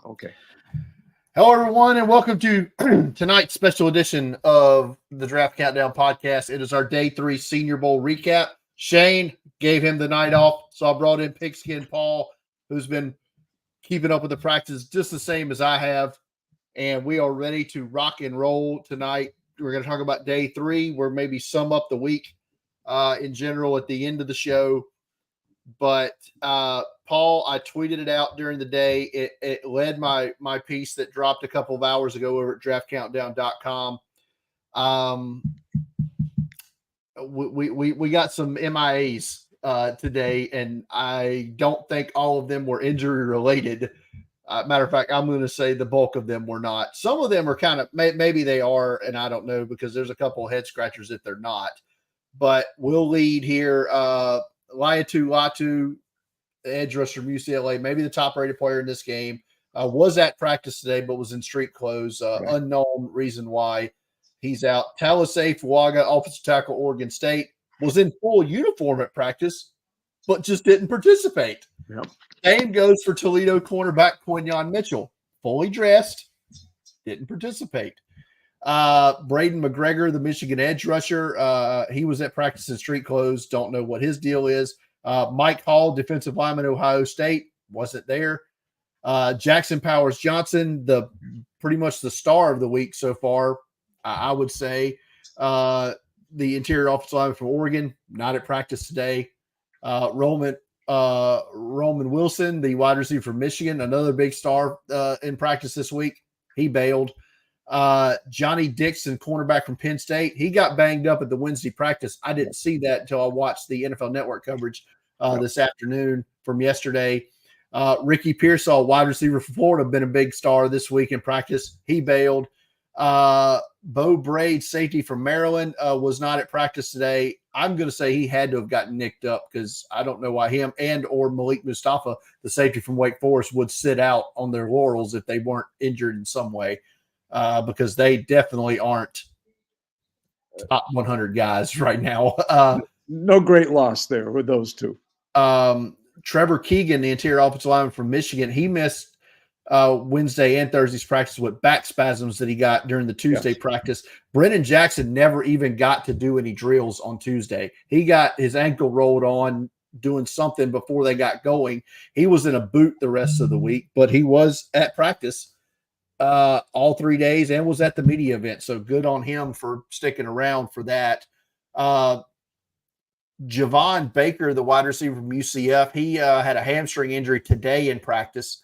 Okay. Hello, everyone, and welcome to tonight's special edition of the Draft Countdown podcast. It is our Day 3 Senior Bowl recap. Shane gave him the night off, so I brought in Pigskin Paul, who's been keeping up with the practice just the same as I have, and we are ready to rock and roll tonight. We're going to talk about Day 3, where maybe sum up the week in general at the end of the show. But Paul, I tweeted it out during the day. It led my piece that dropped a couple of hours ago over at draftcountdown.com. We got some MIAs today, and I don't think all of them were injury related. Matter of fact, I'm going to say the bulk of them were not. Some of them are kind of, maybe they are, and I don't know, because there's a couple of head scratchers if they're not. But we'll lead here. Latu, the edge rusher from UCLA, maybe the top rated player in this game, was at practice today, but was in street clothes. Right. Unknown reason why he's out. Talisay Fuaga, offensive tackle, Oregon State, was in full uniform at practice, but just didn't participate. Yep. Same goes for Toledo cornerback Quinyon Mitchell, fully dressed, didn't participate. Braden McGregor, the Michigan edge rusher, he was at practice in street clothes. Don't know what his deal is. Mike Hall, defensive lineman, Ohio State, wasn't there. Jackson Powers Johnson, pretty much the star of the week so far, I would say. The interior offensive lineman from Oregon, not at practice today. Roman Wilson, the wide receiver from Michigan, another big star in practice this week. He bailed. Johnny Dixon, cornerback from Penn State, he got banged up at the Wednesday practice. I didn't see that until I watched the NFL Network coverage this afternoon from yesterday. Ricky Pearsall, wide receiver from Florida, been a big star this week in practice. He bailed. Bo Braid, safety from Maryland, was not at practice today. I'm going to say he had to have gotten nicked up because I don't know why him and or Malik Mustafa, the safety from Wake Forest, would sit out on their laurels if they weren't injured in some way. Because they definitely aren't top 100 guys right now. No great loss there with those two. Trevor Keegan, the interior offensive lineman from Michigan, he missed Wednesday and Thursday's practice with back spasms that he got during the Tuesday practice. Brennan Jackson never even got to do any drills on Tuesday. He got his ankle rolled on doing something before they got going. He was in a boot the rest of the week, but he was at practice all 3 days and was at the media event. So good on him for sticking around for that. Javon Baker, the wide receiver from UCF, he had a hamstring injury today in practice.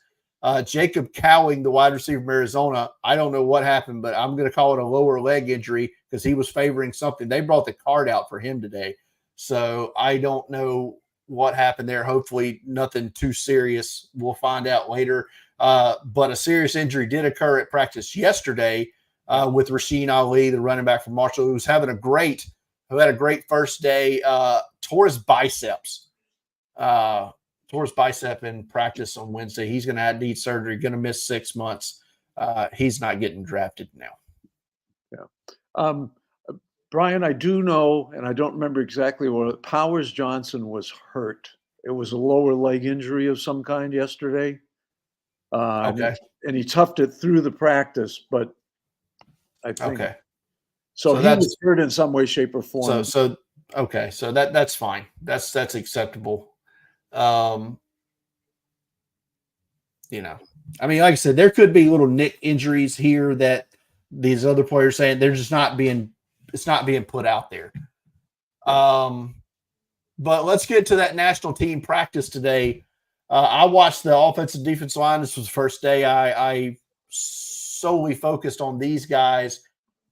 Jacob Cowing, the wide receiver from Arizona, I don't know what happened, but I'm going to call it a lower leg injury because he was favoring something. They brought the card out for him today. So I don't know what happened there. Hopefully nothing too serious. We'll find out later. But a serious injury did occur at practice yesterday with Rasheen Ali, the running back from Marshall, who had a great first day. Tore his biceps in practice on Wednesday. He's going to need surgery, going to miss 6 months. He's not getting drafted now. Yeah. Brian, I do know, and I don't remember exactly what, Powers Johnson was hurt. It was a lower leg injury of some kind yesterday. Okay. And he toughed it through the practice, but I think okay. So he was hurt in some way, shape, or form. So that's fine. That's acceptable. I mean, like I said, there could be little nick injuries here that these other players saying they're just it's not being put out there. But let's get to that national team practice today. I watched the offensive defensive line. This was the first day I solely focused on these guys.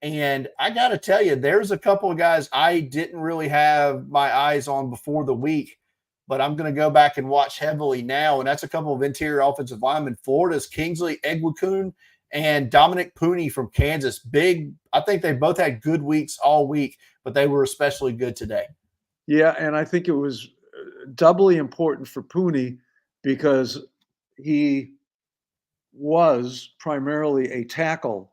And I got to tell you, there's a couple of guys I didn't really have my eyes on before the week, but I'm going to go back and watch heavily now. And that's a couple of interior offensive linemen. Florida's Kingsley Egwakun and Dominic Pooney from Kansas. I think they both had good weeks all week, but they were especially good today. Yeah, and I think it was doubly important for Pooney because he was primarily a tackle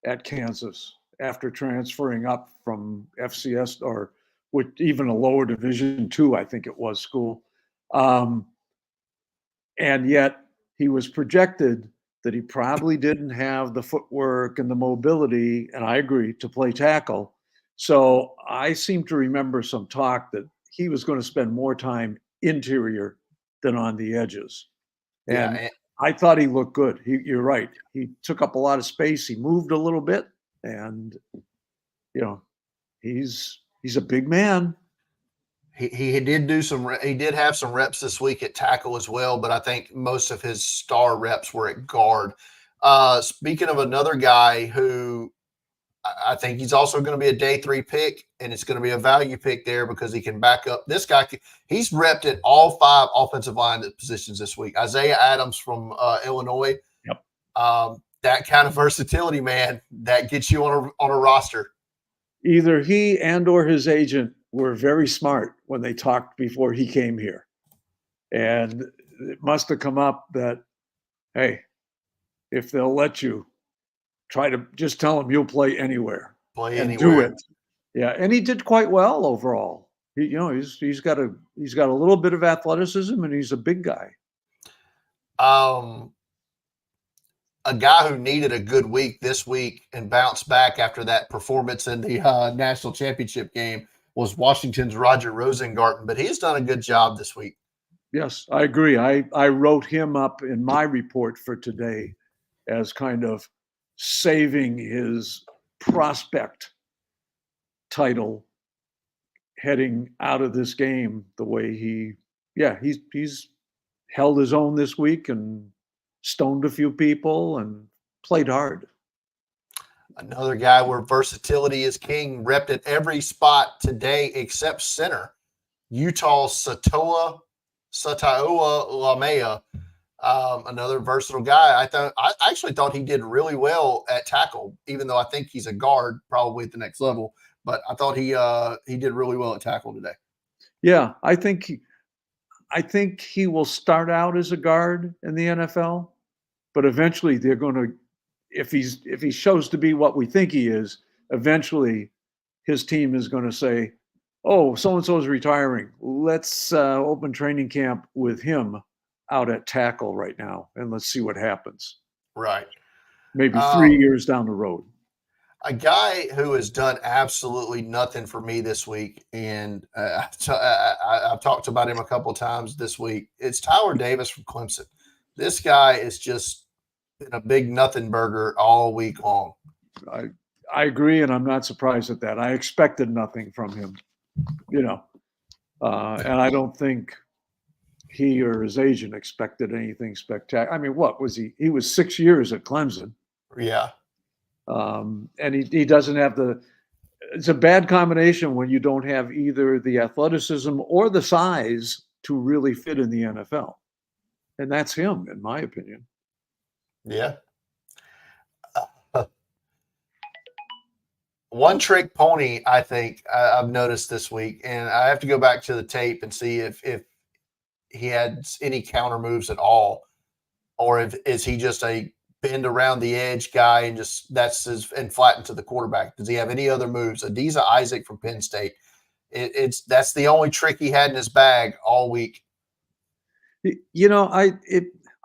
at Kansas after transferring up from FCS or with even a lower Division II, I think it was, school. And yet he was projected that he probably didn't have the footwork and the mobility, and I agree, to play tackle. So I seem to remember some talk that he was going to spend more time interior than on the edges. And Yeah, I thought he looked good. You're right. He took up a lot of space. He moved a little bit, and you know, he's a big man. he did do he did have some reps this week at tackle as well, but I think most of his star reps were at guard. Speaking of another guy who I think he's also going to be a day 3 pick, and it's going to be a value pick there because he can back up. This guy, he's repped at all 5 offensive line positions this week. Isaiah Adams from Illinois. Yep. That kind of versatility, man, that gets you on a roster. Either he and or his agent were very smart when they talked before he came here. And it must have come up that, hey, if they'll let you, try to just tell him you'll play anywhere. Play and anywhere. do it. Yeah, and he did quite well overall. He's got a little bit of athleticism, and he's a big guy. A guy who needed a good week this week and bounced back after that performance in the national championship game was Washington's Roger Rosengarten, but he's done a good job this week. Yes, I agree. I wrote him up in my report for today as kind of saving his prospect title heading out of this game the way he's held his own this week and stoned a few people and played hard. Another guy where versatility is king, repped at every spot today except center. Utah's Sataoa Lamea, another versatile guy. I actually thought he did really well at tackle, even though I think he's a guard probably at the next level. But I thought he did really well at tackle today. Yeah, I think he will start out as a guard in the NFL, but eventually they're going to, if he shows to be what we think he is, eventually his team is going to say, "Oh, so and so is retiring. Let's open training camp with him out at tackle right now, and let's see what happens." Right. Maybe 3 years down the road. A guy who has done absolutely nothing for me this week, and I've talked about him a couple of times this week. It's Tyler Davis from Clemson. This guy is just been a big nothing burger all week long. I agree, and I'm not surprised at that. I expected nothing from him, and I don't think he or his agent expected anything spectacular. I mean, what was he? He was 6 years at Clemson. Yeah. And he doesn't have it's a bad combination when you don't have either the athleticism or the size to really fit in the NFL. And that's him, in my opinion. Yeah. One trick pony, I think I've noticed this week, and I have to go back to the tape and see if he had any counter moves at all, or is he just a bend around the edge guy and just and flatten to the quarterback? Does he have any other moves? Adiza Isaac from Penn State. That's the only trick he had in his bag all week.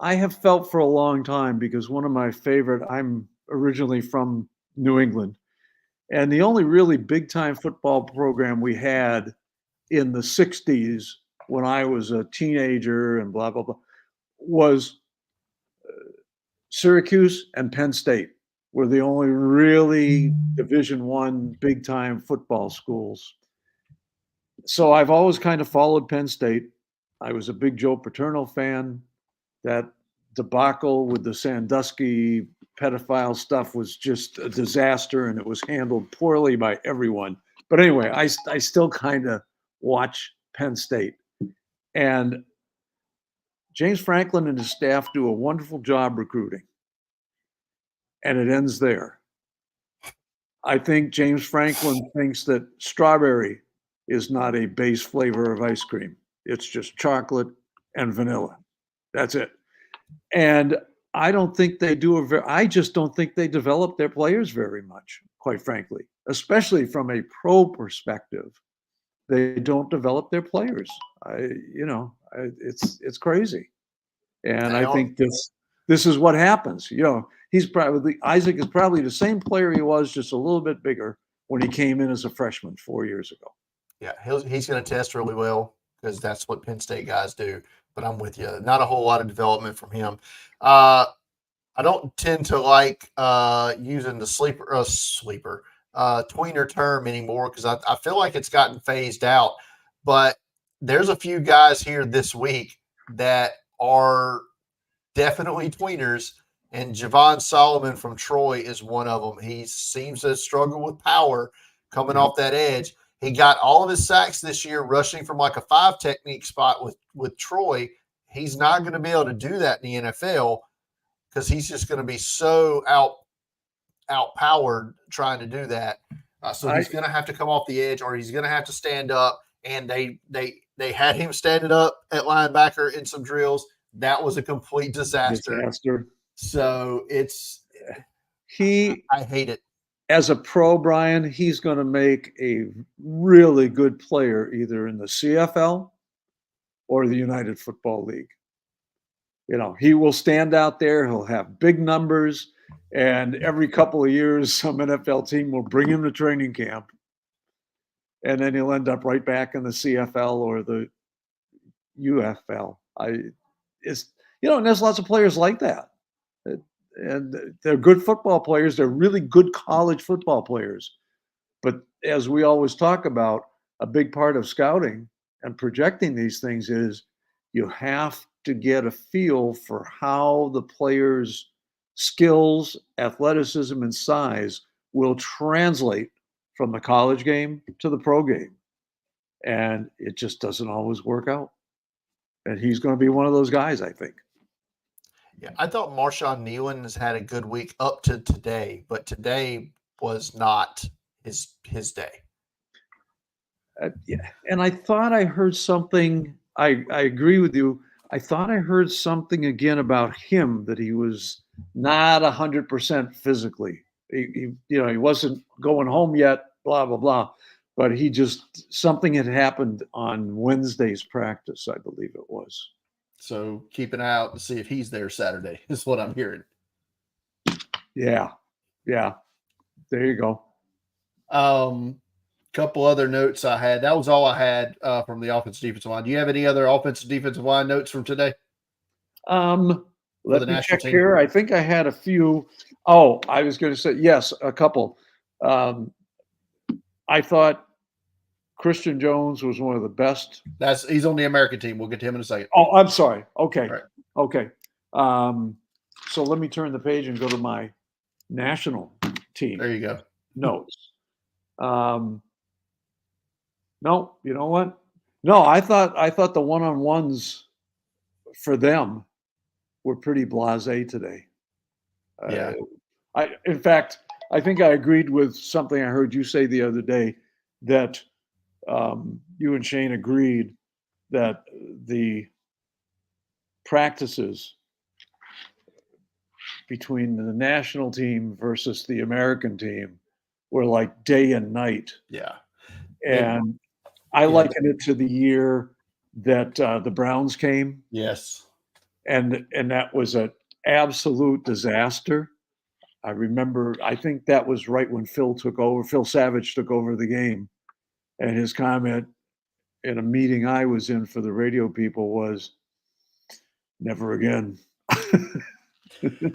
I have felt for a long time, because one of my favorite, I'm originally from New England, and the only really big time football program we had in the 60s when I was a teenager and blah, blah, blah, was Syracuse and Penn State were the only really Division I big time football schools. So I've always kind of followed Penn State. I was a big Joe Paterno fan. That debacle with the Sandusky pedophile stuff was just a disaster, and it was handled poorly by everyone. But anyway, I still kind of watch Penn State. And James Franklin and his staff do a wonderful job recruiting. And it ends there. I think James Franklin thinks that strawberry is not a base flavor of ice cream. It's just chocolate and vanilla. That's it. And I don't think they do I just don't think they develop their players very much, quite frankly, especially from a pro perspective. They don't develop their players. It's crazy. And I think this is what happens. Isaac is probably the same player he was, just a little bit bigger when he came in as a freshman 4 years ago. Yeah, he's going to test really well because that's what Penn State guys do. But I'm with you. Not a whole lot of development from him. I don't tend to like using the tweener term anymore because I feel like it's gotten phased out. But there's a few guys here this week that are definitely tweeners, and Javon Solomon from Troy is one of them. He seems to struggle with power coming off that edge. He got all of his sacks this year rushing from like a 5 technique spot with Troy. He's not going to be able to do that in the NFL because he's just going to be so outpowered trying to do that. So he's going to have to come off the edge, or he's going to have to stand up. And they had him standing up at linebacker in some drills. That was a complete disaster. So I hate it. As a pro, Brian, he's going to make a really good player either in the CFL or the United Football League. He will stand out there. He'll have big numbers. And every couple of years, some NFL team will bring him to training camp. And then he'll end up right back in the CFL or the UFL. And there's lots of players like that. And they're good football players. They're really good college football players. But as we always talk about, a big part of scouting and projecting these things is you have to get a feel for how the player's skills, athleticism, and size will translate from the college game to the pro game. And it just doesn't always work out. And he's going to be one of those guys, I think. Yeah, I thought Marshawn Nealon has had a good week up to today, but today was not his day. Yeah, and I thought I heard something. I agree with you. I thought I heard something again about him that he was not 100% physically. He wasn't going home yet. Blah blah blah. But something had happened on Wednesday's practice, I believe it was. So keep an eye out to see if he's there Saturday, is what I'm hearing. Yeah. There you go. Couple other notes I had. That was all I had from the offensive defensive line. Do you have any other offensive defensive line notes from today? Let me check here. I think I had a few. Oh, I was going to say, yes, a couple. I thought Christian Jones was one of the best. He's on the American team. We'll get to him in a second. Oh, I'm sorry. Okay. Right. Okay. So let me turn the page and go to my national team. There you go. Notes. No, you know what? No, I thought the one-on-ones for them were pretty blasé today. Yeah. In fact, I think I agreed with something I heard you say the other day that you and Shane agreed that the practices between the national team versus the American team were like day and night. Yeah. And I liken it to the year that the Browns came. Yes. And that was an absolute disaster. I think that was right when Phil Savage took over the game. And his comment in a meeting I was in for the radio people was, never again.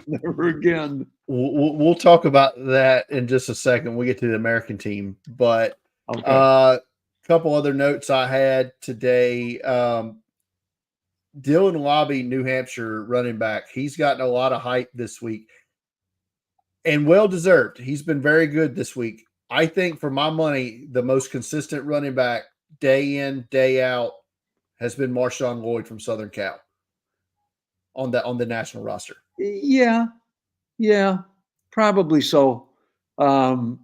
Never again. We'll talk about that in just a second. We'll get to the American team. But a couple other notes I had today. Dylan Lobby, New Hampshire running back. He's gotten a lot of hype this week. And well-deserved. He's been very good this week. I think for my money, the most consistent running back day in, day out has been Marshawn Lloyd from Southern Cal on the national roster. Yeah, probably so. I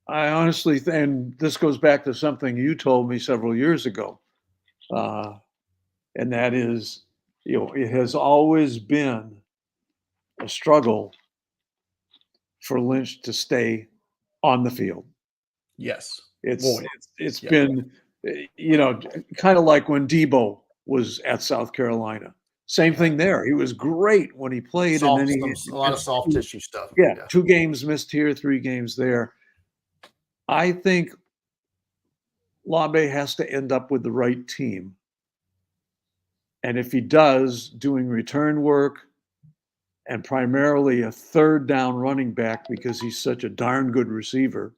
honestly, and this goes back to something you told me several years ago, and that is, it has always been a struggle for Lynch to stay on the field. Yes. It's been, kind of like when Debo was at South Carolina. Same thing there. He was great when he played, and then a lot of soft tissue stuff. Yeah, 2 games missed here, 3 games there. I think Labe has to end up with the right team. And if he does, doing return work and primarily a third down running back because he's such a darn good receiver,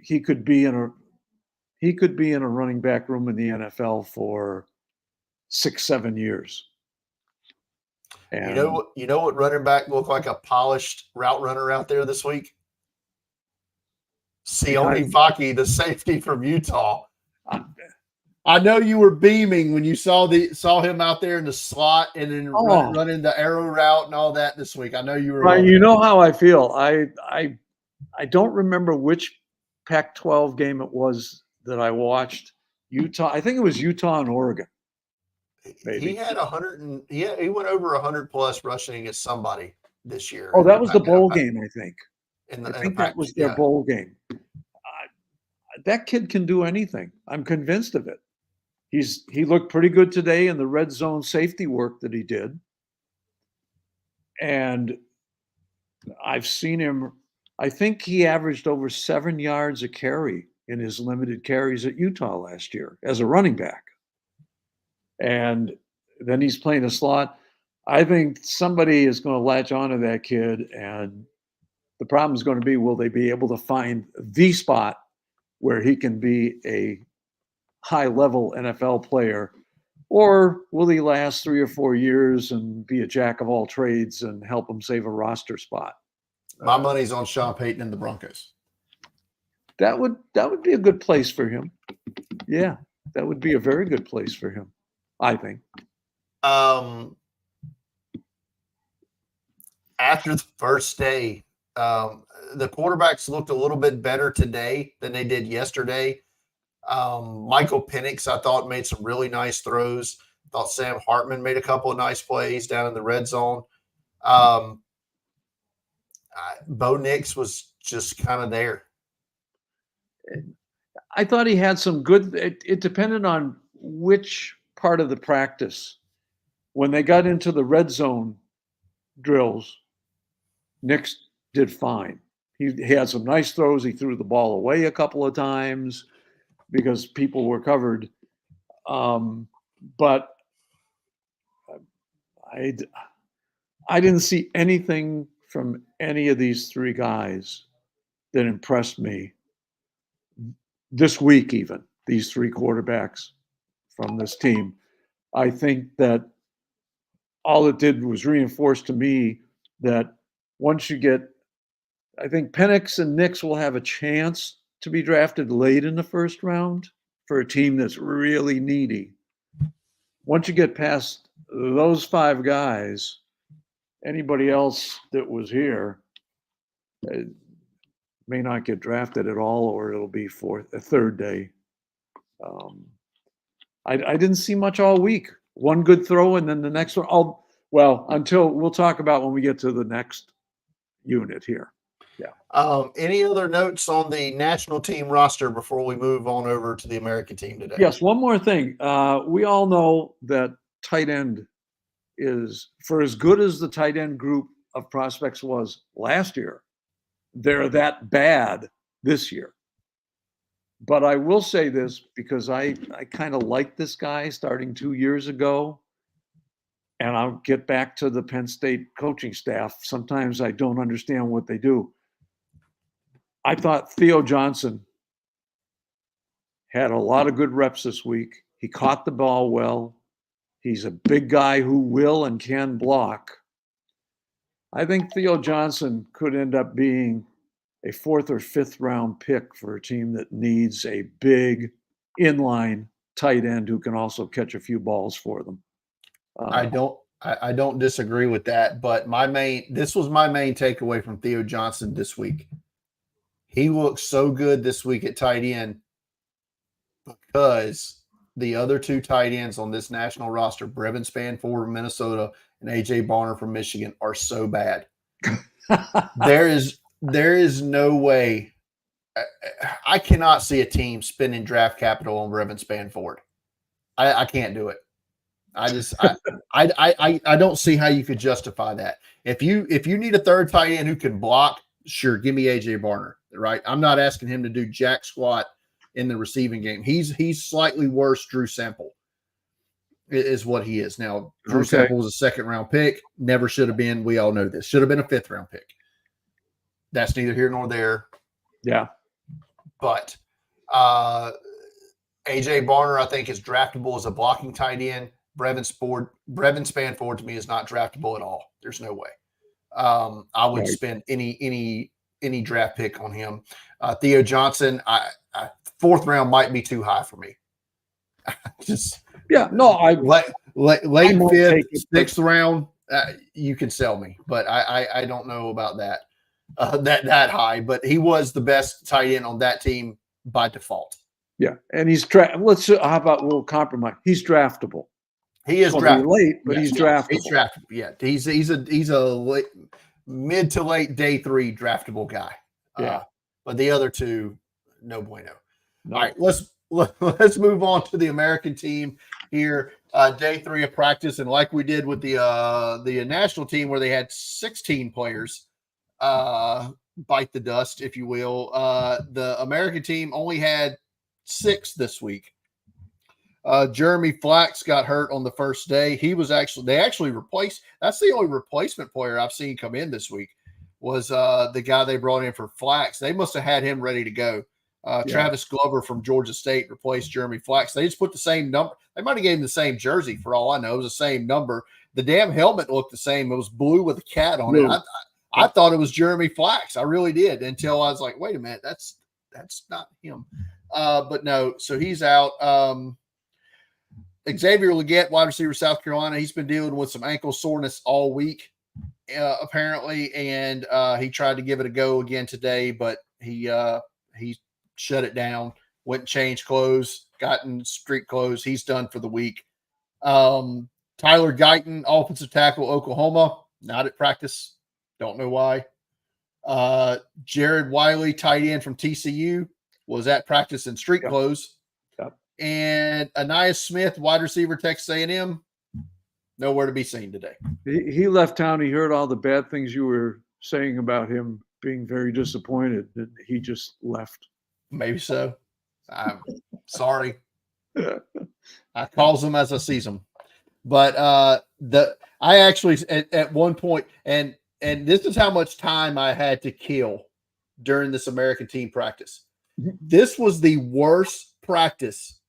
he could be in a running back room in the NFL for 6-7 years. And you know what running back looked like a polished route runner out there this week? Sione Vaki, the safety from Utah. I know you were beaming when you saw him out there in the slot and then running the arrow route and all that this week. I know you were right. You know how I feel. I don't remember which Pac-12 game it was that I watched. Utah. I think it was Utah and Oregon. Maybe. He had 100 and he went over 100 plus rushing against somebody this year. Oh, that was the bowl game, I think. I think that was their bowl game. That kid can do anything. I'm convinced of it. He looked pretty good today in the red zone safety work that he did. And I've seen him, I think he averaged over 7 yards a carry in his limited carries at Utah last year as a running back. And then he's playing a slot. I think somebody is going to latch onto that kid, and the problem is going to be, will they be able to find the spot where he can be a high-level NFL player, or will he last 3 or 4 years and be a jack of all trades and help him save a roster spot? My money's on Sean Payton and the Broncos. That would be a good place for him. Yeah, that would be a very good place for him, I think. After the first day, the quarterbacks looked a little bit better today than they did yesterday. Michael Penix, I thought, made some really nice throws. I thought Sam Hartman made a couple of nice plays down in the red zone. Bo Nix was just kind of there. I thought he had some good – it depended on which part of the practice. When they got into the red zone drills, Nix did fine. He had some nice throws. He threw the ball away a couple of times because people were covered. But I didn't see anything from any of these 3 guys that impressed me this week, even these 3 quarterbacks from this team. I think that all it did was reinforce to me that once you get, I think Penix and Nix will have a chance to be drafted late in the first round for a team that's really needy. Once you get past those 5 guys, anybody else that was here may not get drafted at all, or it'll be a third day. I didn't see much all week. One good throw, and then the next one. Until we'll talk about when we get to the next unit here. Yeah. Any other notes on the national team roster before we move on over to the American team today? Yes, one more thing. We all know that tight end is, for as good as the tight end group of prospects was last year, they're that bad this year. But I will say this because I kind of like this guy starting 2 years ago. And I'll get back to the Penn State coaching staff. Sometimes I don't understand what they do. I thought Theo Johnson had a lot of good reps this week. He caught the ball well. He's a big guy who will and can block. I think Theo Johnson could end up being a 4th or 5th round pick for a team that needs a big inline tight end who can also catch a few balls for them. I don't disagree with that, but this was my main takeaway from Theo Johnson this week. He looked so good this week at tight end because the other 2 tight ends on this national roster, Brevin Spanford from Minnesota and AJ Barner from Michigan, are so bad. There is no way. I cannot see a team spending draft capital on Brevin Spanford. I can't do it. I don't see how you could justify that. If you need a third tight end who can block, sure, give me AJ Barner, right? I'm not asking him to do jack squat in the receiving game. He's slightly worse. Drew Sample is what he is now. Drew Sample was a second-round pick. Never should have been. We all know this. Should have been a fifth-round pick. That's neither here nor there. Yeah, but AJ Barner, I think, is draftable as a blocking tight end. Brevin Spanford to me is not draftable at all. There's no way. I would spend any draft pick on him. Theo Johnson, fourth round might be too high for me. Late fifth, sixth round, you can sell me, but I don't know about that that high. But he was the best tight end on that team by default. Yeah, and he's how about we'll compromise? He's draftable. He is draftable late, but he's draftable. He's draftable. Yeah, he's a late, mid to late day 3 draftable guy. Yeah, but the other two, no bueno. No. All right, let's move on to the American team here. Day 3 of practice, and like we did with the national team, where they had 16 players bite the dust, if you will. The American team only had 6 this week. Jeremy Flax got hurt on the first day. They actually replaced. That's the only replacement player I've seen come in this week was the guy they brought in for Flax. They must have had him ready to go. Travis Glover from Georgia State replaced Jeremy Flax. They just put the same number. They might have gave him the same jersey for all I know. It was the same number. The damn helmet looked the same. It was blue with a cat on it. I thought it was Jeremy Flax. I really did, until I was like, wait a minute, that's not him. But no, so he's out. Xavier Legette, wide receiver, South Carolina, he's been dealing with some ankle soreness all week, apparently, and he tried to give it a go again today, but he shut it down, went and changed clothes, got in street clothes. He's done for the week. Tyler Guyton, offensive tackle, Oklahoma, not at practice. Don't know why. Jared Wiley, tight end from TCU, was at practice in street clothes. And Anais Smith, wide receiver, Texas A&M, nowhere to be seen today. He left town. He heard all the bad things you were saying about him being very disappointed, that he just left. Maybe so. I'm sorry. I calls them as I sees them. But I actually at one point, and this is how much time I had to kill during this American team practice. This was the worst practice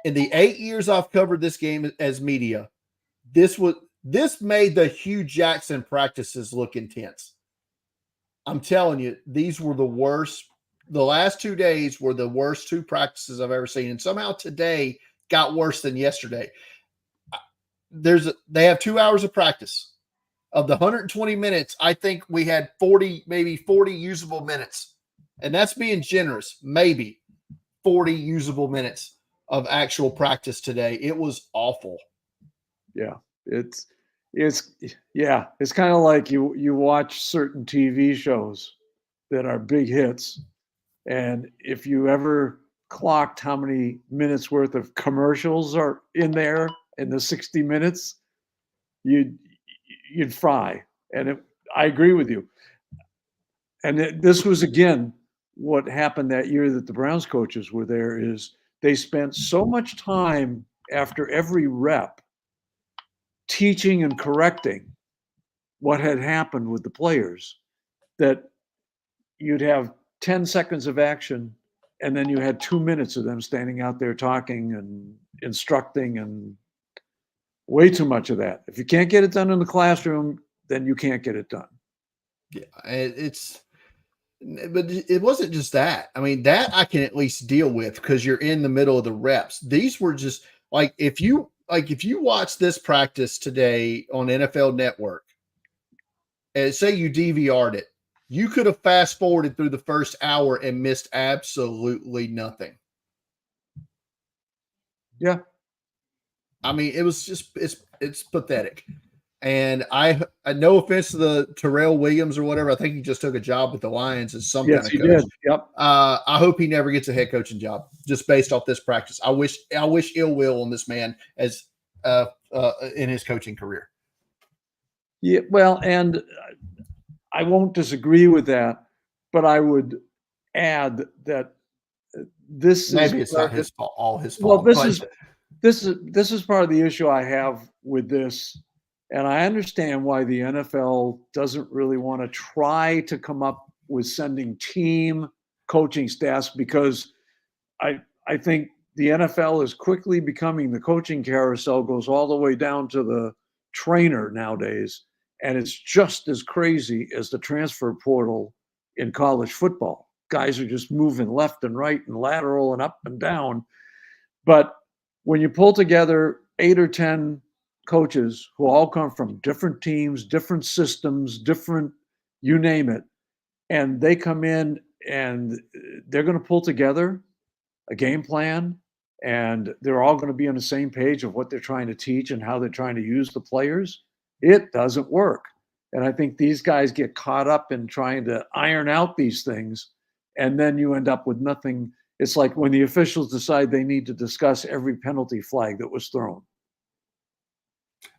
in the 8 years I've covered this game as media. This made the Hugh Jackson practices look intense. I'm telling you, these were the worst. The last 2 days were the worst 2 practices I've ever seen. And somehow today got worse than yesterday. They have 2 hours of practice. Of the 120 minutes, I think we had 40 usable minutes. And that's being generous. Maybe 40 usable minutes of actual practice today. It was awful. Yeah. It's kind of like you watch certain TV shows that are big hits, and if you ever clocked how many minutes worth of commercials are in there in the 60 minutes, you'd fry. And I agree with you. And this was again what happened that year that the Browns coaches were there, is they spent so much time after every rep teaching and correcting what had happened with the players, that you'd have 10 seconds of action and then you had 2 minutes of them standing out there talking and instructing, and way too much of that. If you can't get it done in the classroom, then you can't get it done. Yeah, but it wasn't just that. I mean, that I can at least deal with because you're in the middle of the reps. These were just like, if you watch this practice today on NFL Network and say you DVR'd it, you could have fast forwarded through the first hour and missed absolutely nothing. Yeah. I mean, it was just, it's pathetic. And I no offense to the Terrell Williams or whatever. I think he just took a job with the Lions as some kind of coach. Yes, he did. Yep. I hope he never gets a head coaching job just based off this practice. I wish ill will on this man as in his coaching career. Yeah, well, and I won't disagree with that, but I would add that this Maybe is it's not his fault, all his well, fault. But this is part of the issue I have with this, and I understand why the NFL doesn't really want to try to come up with sending team coaching staffs because I think the NFL is quickly becoming the coaching carousel goes all the way down to the trainer nowadays, and it's just as crazy as the transfer portal in college football. Guys are just moving left and right and lateral and up and down. But when you pull together 8 or 10 coaches who all come from different teams, different systems, different you name it, and they come in and they're going to pull together a game plan and they're all going to be on the same page of what they're trying to teach and how they're trying to use the players, it doesn't work. And I think these guys get caught up in trying to iron out these things, and then you end up with nothing. It's like when the officials decide they need to discuss every penalty flag that was thrown.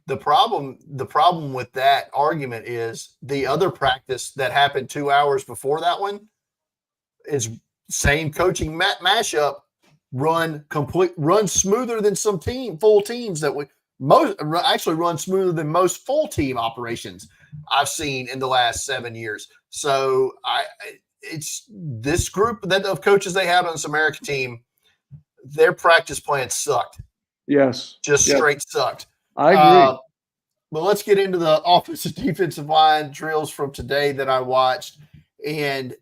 the problem with that argument is the other practice that happened 2 hours before that one is same coaching mashup run smoother than some full teams that we most actually run smoother than most full team operations I've seen in the last 7 years. So it's this group of coaches they had on this America team, their practice plan sucked. Yes. Just yes. straight sucked. I agree. But let's get into the offensive defensive line drills from today that I watched. And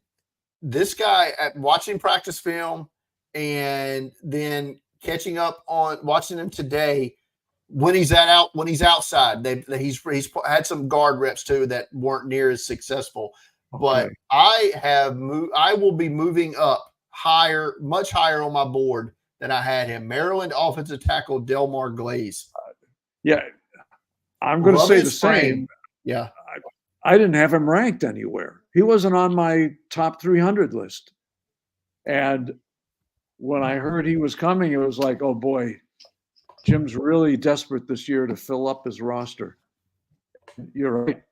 this guy, at watching practice film and then catching up on watching him today, when he's outside, he's had some guard reps too that weren't near as successful. Okay. But I will be moving up higher, much higher on my board than I had him. Maryland offensive tackle Delmar Glaze. Yeah, I'm going to say the same. Yeah. I didn't have him ranked anywhere. He wasn't on my top 300 list. And when I heard he was coming, it was like, oh boy, Jim's really desperate this year to fill up his roster. You're right.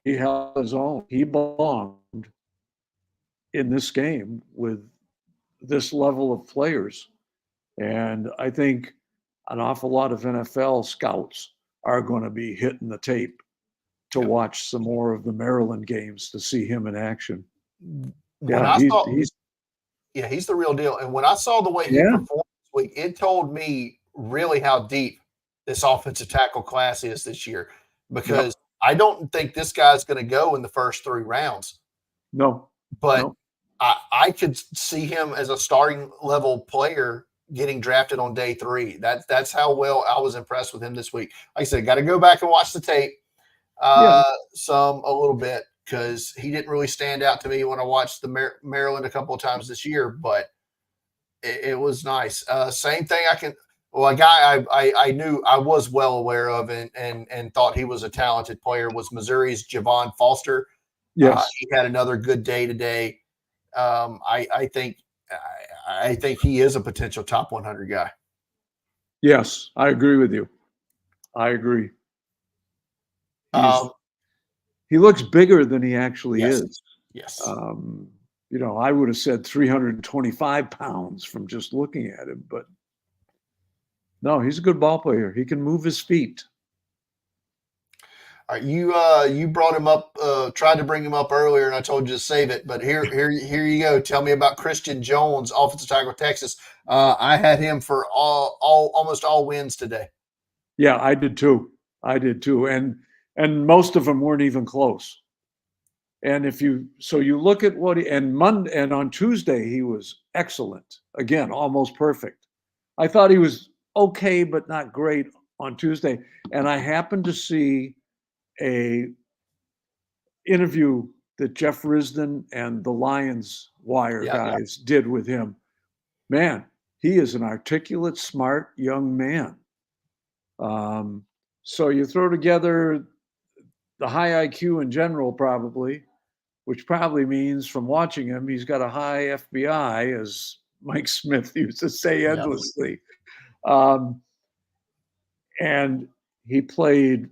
He held his own. He belonged in this game with this level of players. And I think an awful lot of NFL scouts are going to be hitting the tape to watch some more of the Maryland games to see him in action. He's the real deal. And when I saw the way he performed this week, it told me really how deep this offensive tackle class is this year, because I don't think this guy's going to go in the first 3 rounds. No. But I could see him as a starting level player getting drafted on day 3. That's how well I was impressed with him this week. Like I said, got to go back and watch the tape a little bit, because he didn't really stand out to me when I watched the Maryland a couple of times this year, but it was nice. Same thing a guy I knew I was well aware of and thought he was a talented player was Missouri's Javon Foster. Yes. He had another good day today. I think he is a potential top 100 guy. Yes, I agree with you. I agree. He looks bigger than he actually is. Yes. I would have said 325 pounds from just looking at him, but no, he's a good ball player. He can move his feet. All right, you brought him up, tried to bring him up earlier, and I told you to save it. But here you go. Tell me about Christian Jones, offensive tackle, Texas. I had him for almost all wins today. Yeah, I did too. And most of them weren't even close. And you look at what and on Tuesday he was excellent. Again, almost perfect. I thought he was okay, but not great on Tuesday. And I happened to see a interview that Jeff Risdon and the Lions Wire guys did with him. Man, he is an articulate, smart young man. So you throw together the high IQ in general, probably, which probably means from watching him, he's got a high FBI, as Mike Smith used to say endlessly. and he played,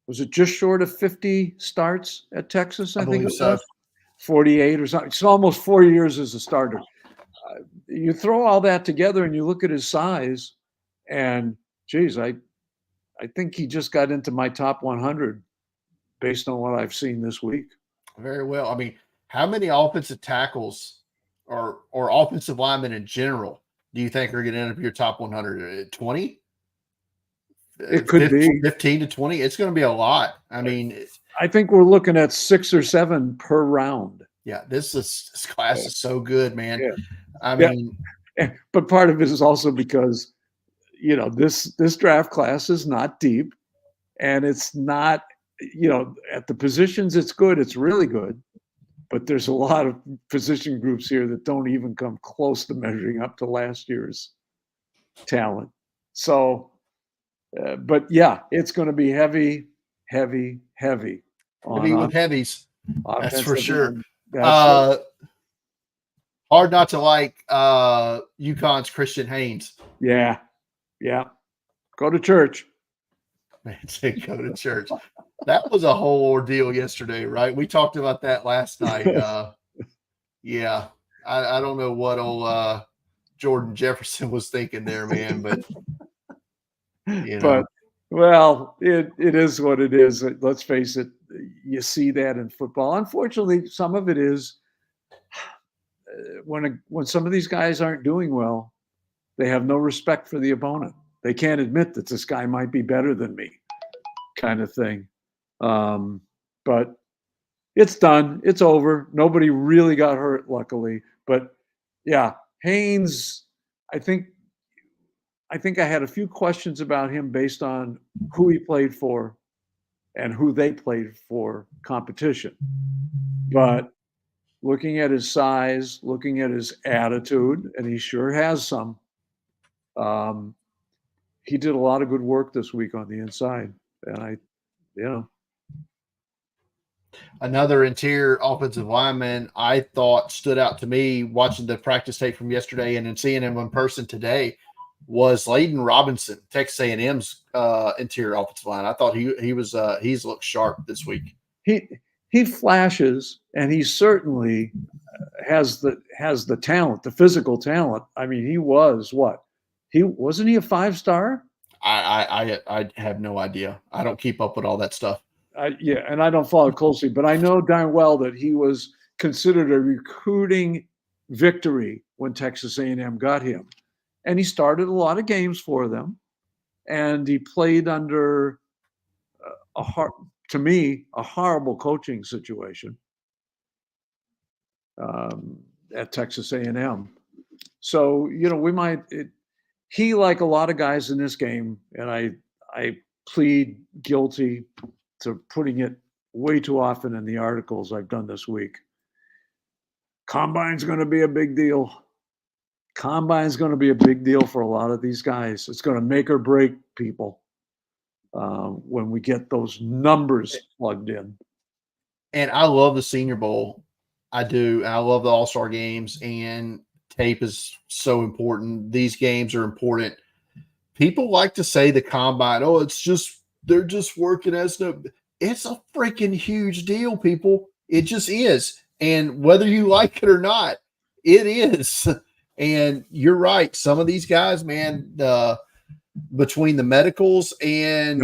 was it just short of 50 starts at Texas? I I think believe it so. was 48 or something. It's almost 4 years as a starter. You throw all that together and you look at his size, and geez, I think he just got into my top 100 based on what I've seen this week. Very well. I mean, how many offensive tackles or offensive linemen in general do you think are going to end up your top 100? 20? It could be. 15 to 20? It's going to be a lot. I mean, I think we're looking at 6 or 7 per round. yeah, this class is so good, man. Yeah. I Yeah. mean, But part of it is also because, this draft class is not deep, and it's not, at the positions it's good, it's really good. But there's a lot of position groups here that don't even come close to measuring up to last year's talent. So, but yeah, it's going to be heavy, heavy, heavy heavy with on heavies. That's for offensive sure. end. That's right. Hard not to like UConn's Christian Haynes. Yeah, yeah. Go to church. Man, say go to church. That was a whole ordeal yesterday, right? We talked about that last night. Yeah, I don't know what old Jordan Jefferson was thinking there, man, but But well, it is what it is. Let's face it. You see that in football. Unfortunately, some of it is when some of these guys aren't doing well, they have no respect for the opponent. They can't admit that this guy might be better than me, kind of thing. But it's done. It's over. Nobody really got hurt, luckily. But yeah, Haynes, I think I had a few questions about him based on who he played for and who they played for competition. But looking at his size, looking at his attitude, and he sure has some, um, he did a lot of good work this week on the inside. And another interior offensive lineman I thought stood out to me watching the practice tape from yesterday and then seeing him in person today was Layden Robinson, Texas A&M's interior offensive line. I thought he's looked sharp this week. He flashes, and he certainly has the talent, the physical talent. I mean, he was what? He wasn't he a 5-star? I have no idea. I don't keep up with all that stuff. Yeah, and I don't follow closely, but I know darn well that he was considered a recruiting victory when Texas A&M got him, and he started a lot of games for them, and he played under to me a horrible coaching situation at Texas A&M. So we might. He, like a lot of guys in this game, and I plead guilty to putting it way too often in the articles I've done this week. Combine's going to be a big deal. Combine's going to be a big deal for a lot of these guys. It's going to make or break people when we get those numbers plugged in. And I love the Senior Bowl. I do. I love the All-Star games, and tape is so important. These games are important. People like to say the combine, oh, they're just working as no. It's a freaking huge deal, people. It just is. And whether you like it or not, it is. And you're right. Some of these guys, man, between the medicals and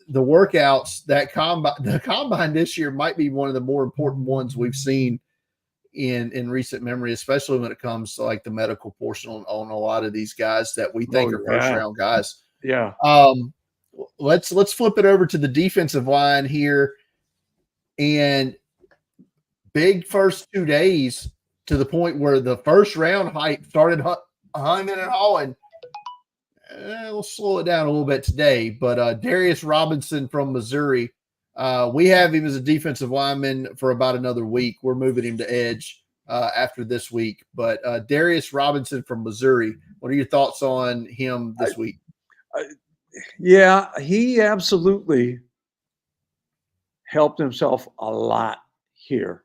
the workouts, the combine this year might be one of the more important ones we've seen in recent memory, especially when it comes to like the medical portion on a lot of these guys that we think are first round guys. Yeah. Let's flip it over to the defensive line here. And big first 2 days to the point where the first round hype started humming and hawing. We'll slow it down a little bit today, but Darius Robinson from Missouri, we have him as a defensive lineman for about another week. We're moving him to edge after this week. But Darius Robinson from Missouri, what are your thoughts on him this week? Yeah, he absolutely helped himself a lot here.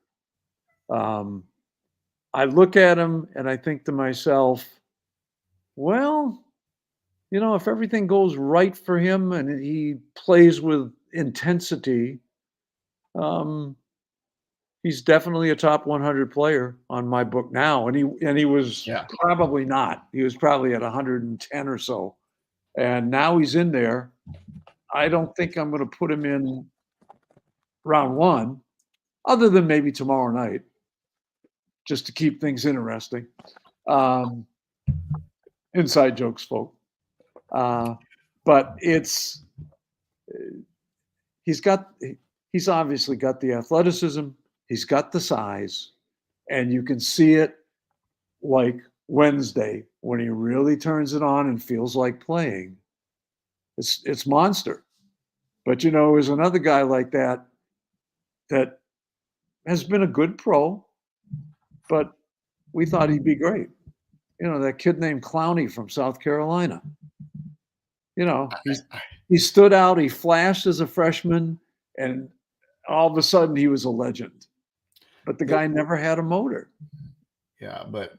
I look at him and I think to myself, well, if everything goes right for him and he plays with intensity, um, he's definitely a top 100 player on my book now. And he was Yeah. probably not. He was probably at 110 or so. And now he's in there. I don't think I'm going to put him in round one, other than maybe tomorrow night, just to keep things interesting. Um, inside jokes, folk. Uh, but he's got he's obviously got the athleticism, he's got the size, and you can see it like Wednesday when he really turns it on and feels like playing. It's monster. But there's another guy like that has been a good pro, but we thought he'd be great. That kid named Clowney from South Carolina. He stood out, he flashed as a freshman, and all of a sudden he was a legend. But the guy never had a motor. Yeah, but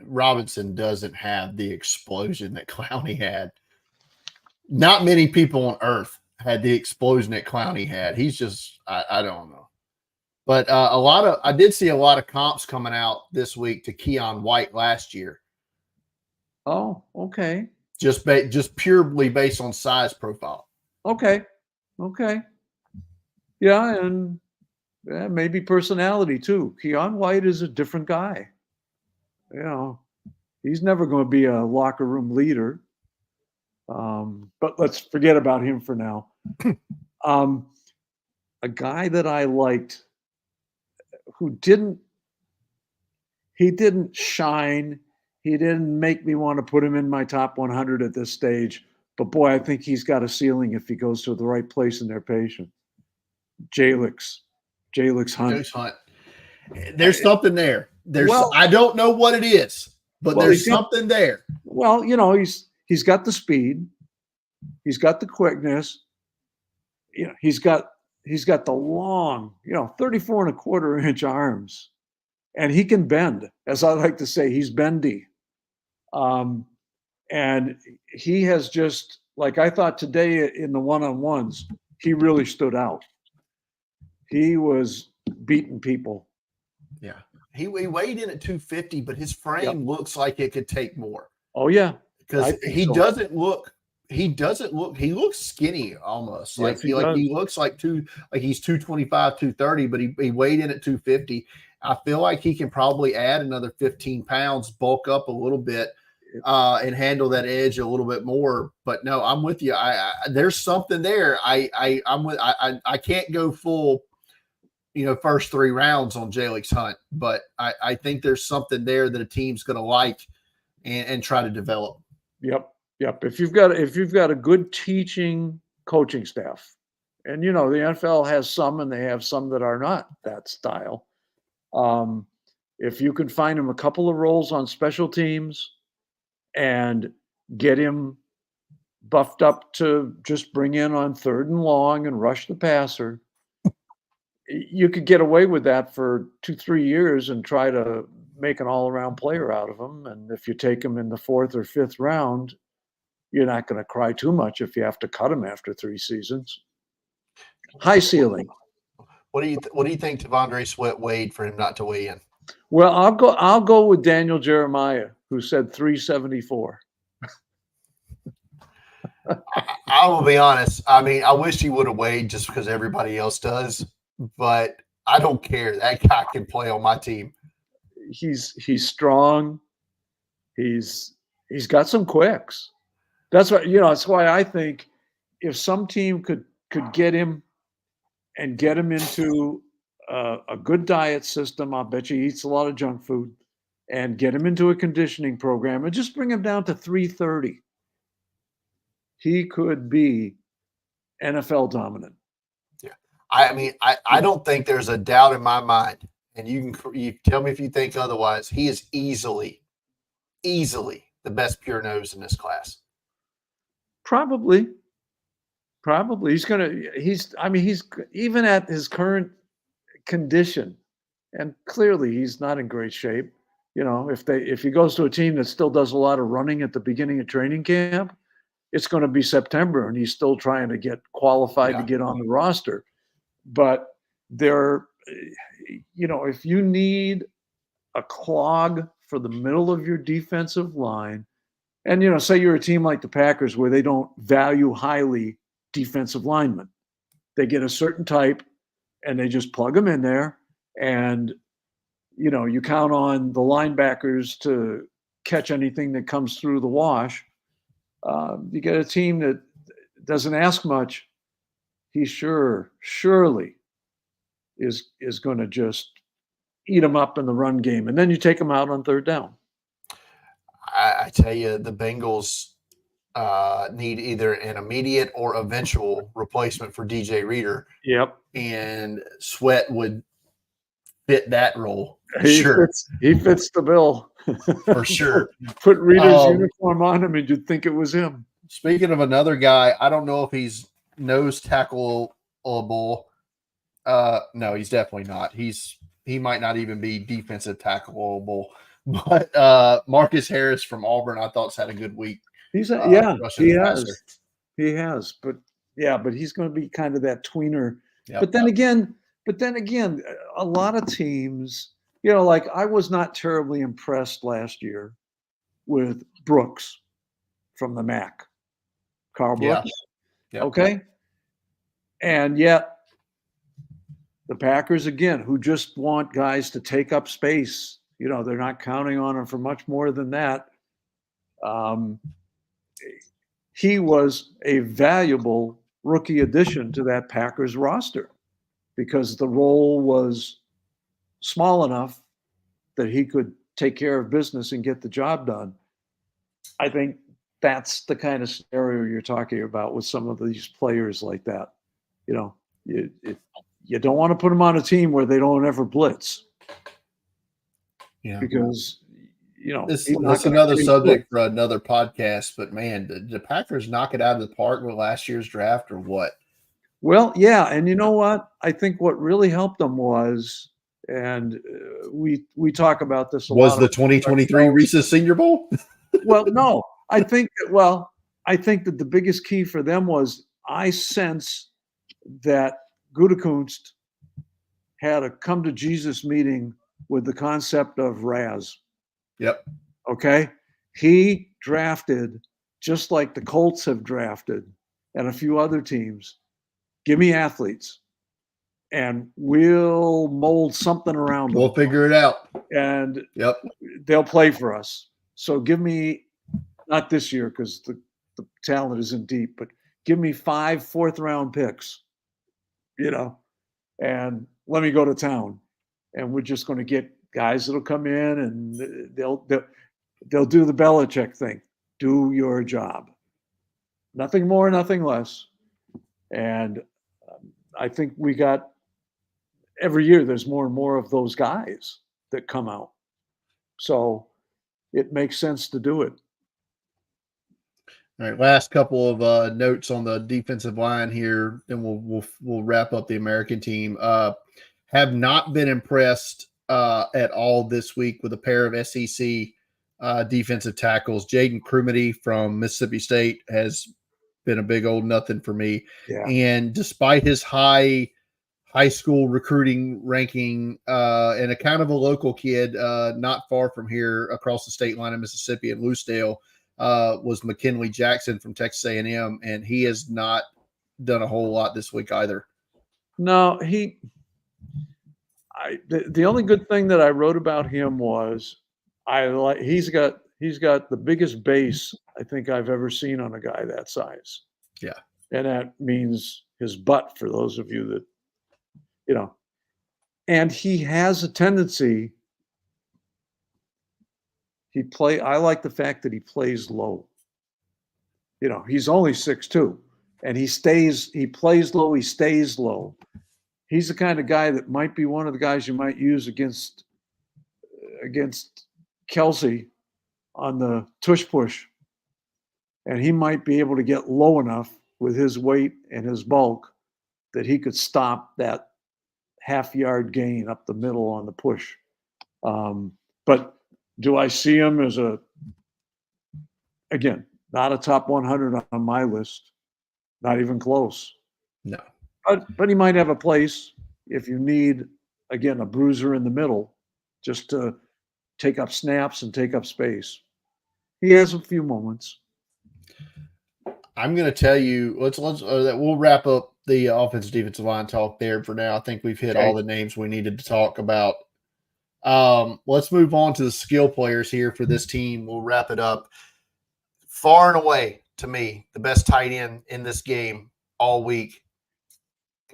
Robinson doesn't have the explosion that Clowney had. Not many people on earth had the explosion that Clowney had. He's just, I don't know. But I did see a lot of comps coming out this week to Keon White last year. Oh, okay. Just purely based on size profile. Okay. Yeah, and maybe personality too. Keon White is a different guy. He's never going to be a locker room leader. But let's forget about him for now. A guy that I liked who didn't shine. He didn't make me want to put him in my top 100 at this stage. But boy, I think he's got a ceiling if he goes to the right place in their patient. Jalix Hunt. There's something there. I don't know what it is, but there's something there. Well, he's got the speed, he's got the quickness, he's got the long, 34 and a quarter inch arms, and he can bend, as I like to say, he's bendy. And he has just, like I thought today in the one-on-ones, he really stood out. He was beating people. Yeah. He weighed in at 250, but his frame looks like it could take more. Oh yeah. Because he looks skinny almost. Yes, he looks like he's 225, 230, but he weighed in at 250. I feel like he can probably add another 15 pounds, bulk up a little bit, and handle that edge a little bit more. But no, I'm with you. There's something there. I can't go full, first 3 rounds on Jalix Hunt, but I think there's something there that a team's going to like and try to develop. Yep. If you've got a good coaching staff, and the NFL has some, and they have some that are not that style. If you can find him a couple of roles on special teams and get him buffed up to just bring in on 3rd and long and rush the passer, you could get away with that for 2-3 years and try to make an all-around player out of him. And if you take him in the 4th or 5th round, you're not going to cry too much if you have to cut him after 3 seasons. High ceiling. What do you think T'Vondre Sweat weighed for him not to weigh in? Well, I'll go with Daniel Jeremiah, who said 374. I will be honest. I mean, I wish he would have weighed just because everybody else does, but I don't care. That guy can play on my team. He's strong. He's got some quicks. That's why that's why I think if some team could get him and get him into a good diet system, I'll bet you he eats a lot of junk food, and get him into a conditioning program and just bring him down to 330. He could be NFL dominant. Yeah. I mean, I don't think there's a doubt in my mind, and you tell me if you think otherwise. He is easily the best pure nose in this class. Probably he's even at his current condition, and clearly he's not in great shape. if he goes to a team that still does a lot of running at the beginning of training camp, it's going to be September and he's still trying to get qualified to get on the roster. But if you need a clog for the middle of your defensive line, and say you're a team like the Packers where they don't value highly defensive linemen, they get a certain type and they just plug them in there, and you count on the linebackers to catch anything that comes through the wash. You get a team that doesn't ask much. He surely is going to just eat them up in the run game, and then you take them out on third down. I tell you, the Bengals need either an immediate or eventual replacement for DJ Reader. Yep. And Sweat would fit that role. He fits the bill. For sure. Put Reader's uniform on him and you'd think it was him. Speaking of another guy, I don't know if he's nose tackleable. No, he's definitely not. He might not even be defensive tackleable. But Marcus Harris from Auburn, I thought's had a good week. He has. But he's going to be kind of that tweener. Yep. But then again, a lot of teams, like I was not terribly impressed last year with Brooks from the MAC. Carl Brooks. Yeah. Okay. And yet the Packers, again, who just want guys to take up space, they're not counting on him for much more than that. He was a valuable rookie addition to that Packers roster because the role was small enough that he could take care of business and get the job done. I think that's the kind of scenario you're talking about with some of these players like that. You don't want to put them on a team where they don't ever blitz. Yeah. Because, that's another subject for another podcast, but man, did the Packers knock it out of the park with last year's draft or what? Well, yeah. And you know what? I think what really helped them was, and we talk about this a lot. Was the 2023 Reese's Senior Bowl? Well, no. I think that the biggest key for them was I sense that Gutekunst had a come to Jesus meeting with the concept of Raz. Yep. Okay. He drafted just like the Colts have drafted and a few other teams. Give me athletes and we'll mold something around them. We'll figure it out. And yep, they'll play for us. So give me, not this year because the talent isn't deep, but give me 5 fourth-round picks, and let me go to town. And we're just going to get guys that'll come in and they'll do the Belichick thing. Do your job. Nothing more, nothing less. And I think we got every year there's more and more of those guys that come out. So it makes sense to do it. All right, last couple of notes on the defensive line here, then we'll wrap up the American team. Have not been impressed at all this week with a pair of SEC defensive tackles. Jaden Crumity from Mississippi State has been a big old nothing for me. Yeah. And despite his high school recruiting ranking and a kind of a local kid not far from here across the state line of Mississippi in Loosedale, was McKinley Jackson from Texas A&M, and he has not done a whole lot this week either. No, the only good thing that I wrote about him was he's got the biggest base I think I've ever seen on a guy that size. Yeah. And that means his butt for those of you that, and he has a tendency. I like the fact that he plays low. He's only 6'2", and he plays low, he stays low. He's the kind of guy that might be one of the guys you might use against Kelsey on the tush push. And he might be able to get low enough with his weight and his bulk that he could stop that half-yard gain up the middle on the push. But Do I see him as again, not a top 100 on my list, not even close. No. But he might have a place if you need, again, a bruiser in the middle just to take up snaps and take up space. He has a few moments. I'm going to tell you, we'll wrap up the offensive defensive line talk there for now. I think we've hit all the names we needed to talk about. Let's move on to the skill players here for this team. We'll wrap it up. Far and away, to me, the best tight end in this game all week.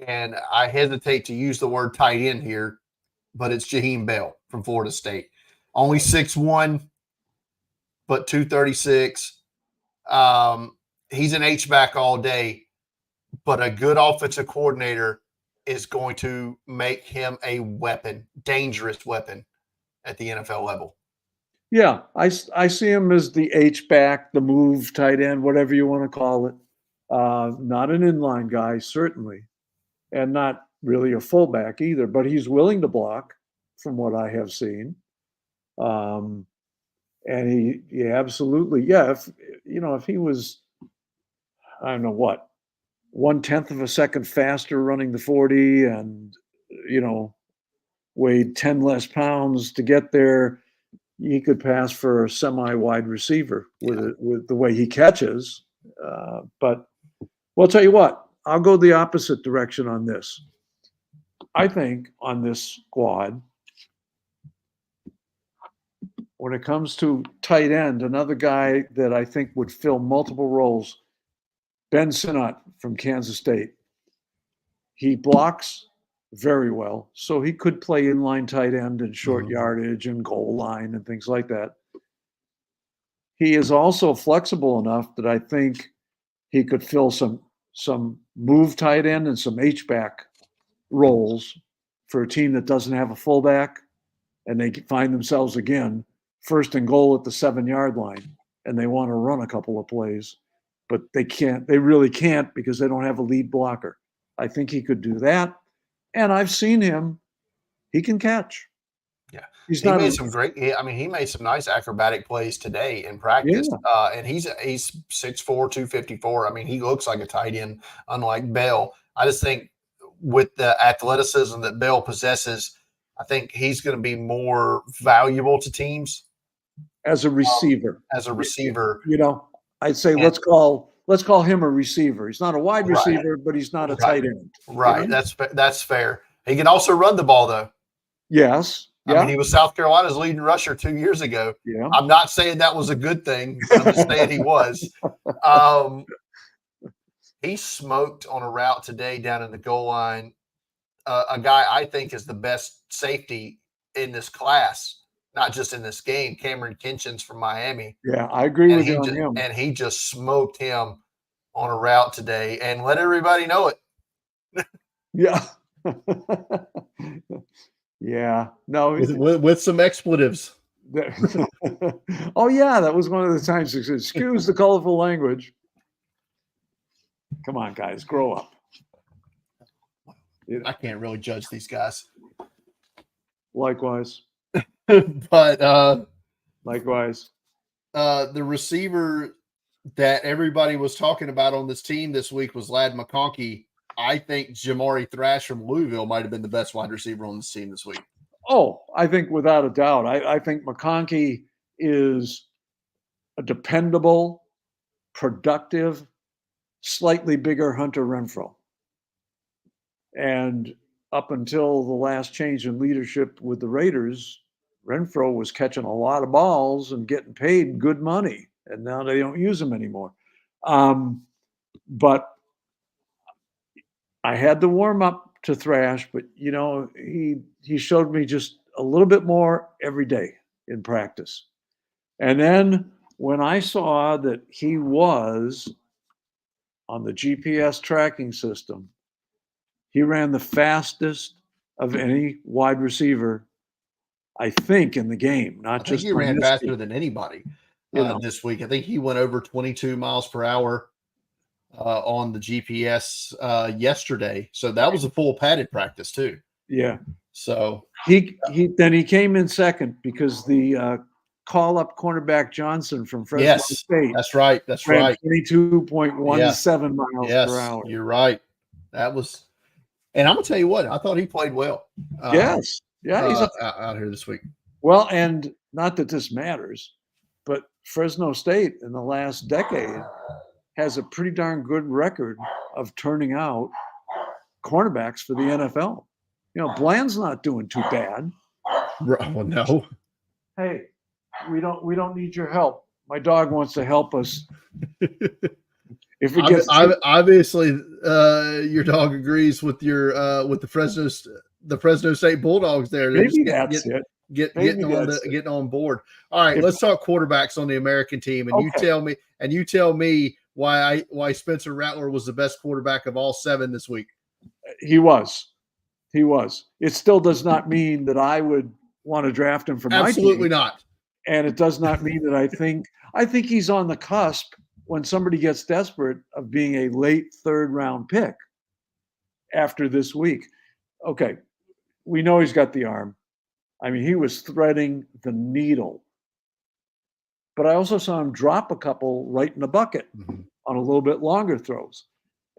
And I hesitate to use the word tight end here, but it's Jaheim Bell from Florida State. Only 6'1", but 236. He's an H-back all day, but a good offensive coordinator is going to make him a weapon, dangerous weapon at the NFL level. Yeah, I see him as the H-back, the move tight end, whatever you want to call it. Not an inline guy, certainly, and not really a fullback either, but he's willing to block from what I have seen. And he absolutely, yeah, if he was, I don't know what, 1/10 of a second faster running the 40 and, weighed 10 less pounds to get there, he could pass for a semi-wide receiver with the way he catches. But I'll tell you what, I'll go the opposite direction on this. I think on this squad, when it comes to tight end, another guy that I think would fill multiple roles, Ben Sinnott from Kansas State. He blocks very well, so he could play inline tight end and short yardage and goal line and things like that. He is also flexible enough that I think he could fill some move tight end and some H-back roles for a team that doesn't have a fullback, and they find themselves again first and goal at the 7-yard line, and they want to run a couple of plays, but they can't. They really can't because they don't have a lead blocker. I think he could do that, and I've seen him. He can catch. Yeah, he made some great. He made some nice acrobatic plays today in practice. Yeah. And he's 6'4", 254. I mean, he looks like a tight end, unlike Bell. I just think with the athleticism that Bell possesses, I think he's going to be more valuable to teams as a receiver. I'd say let's call him a receiver. He's not a wide receiver, but he's not a tight end. Right. That's fair. He can also run the ball though. Yes. Yeah. I mean, he was South Carolina's leading rusher 2 years ago. Yeah. I'm not saying that was a good thing. I'm just saying he was. He smoked on a route today down in the goal line. A guy I think is the best safety in this class, not just in this game. Cameron Kinchins from Miami. Yeah, I agree with you on him. And he just smoked him on a route today and let everybody know it. Yeah. Yeah. No. With some expletives. Oh, yeah. That was one of the times. Excuse the colorful language. Come on, guys. Grow up. I can't really judge these guys. Likewise. But likewise. The receiver that everybody was talking about on this team this week was Ladd McConkey. I think Jamari Thrash from Louisville might have been the best wide receiver on this team this week. Oh, I think without a doubt. I think McConkey is a dependable, productive, slightly bigger Hunter Renfrow. And up until the last change in leadership with the Raiders, Renfrow was catching a lot of balls and getting paid good money. And now they don't use him anymore. But I had to warm up to Thrash, but he showed me just a little bit more every day in practice. And then when I saw that he was on the GPS tracking system, he ran the fastest of any wide receiver, I think, in the game. I think he ran faster than anybody this week. I think he went over 22 miles per hour on the GPS yesterday. So that was a full padded practice too. Yeah. So he came in second because the call-up cornerback Johnson from Fresno Yes, State. that's right. That's ran right. 22.17 miles per Yes, hour. you're right. That was, and I'm gonna tell you what, I thought he played well. Yes. Yeah, he's out here this week. well, and not that this matters, but Fresno State in the last decade has a pretty darn good record of turning out cornerbacks for the NFL. You know, Bland's not doing too bad. Well, no. Hey, we don't need your help. My dog wants to help us. If it gets obviously, your dog agrees with with the Fresno State Bulldogs. There, maybe that's it. Getting on board. All right, let's talk quarterbacks on the American team, and Okay. you tell me why Spencer Rattler was the best quarterback of all 7 this week. He was. It still does not mean that I would want to draft him for my team. Absolutely not. And it does not mean that I think he's on the cusp when somebody gets desperate of being a late 3rd round pick after this week. Okay, we know he's got the arm. I mean, he was threading the needle. But I also saw him drop a couple right in the bucket on a little bit longer throws.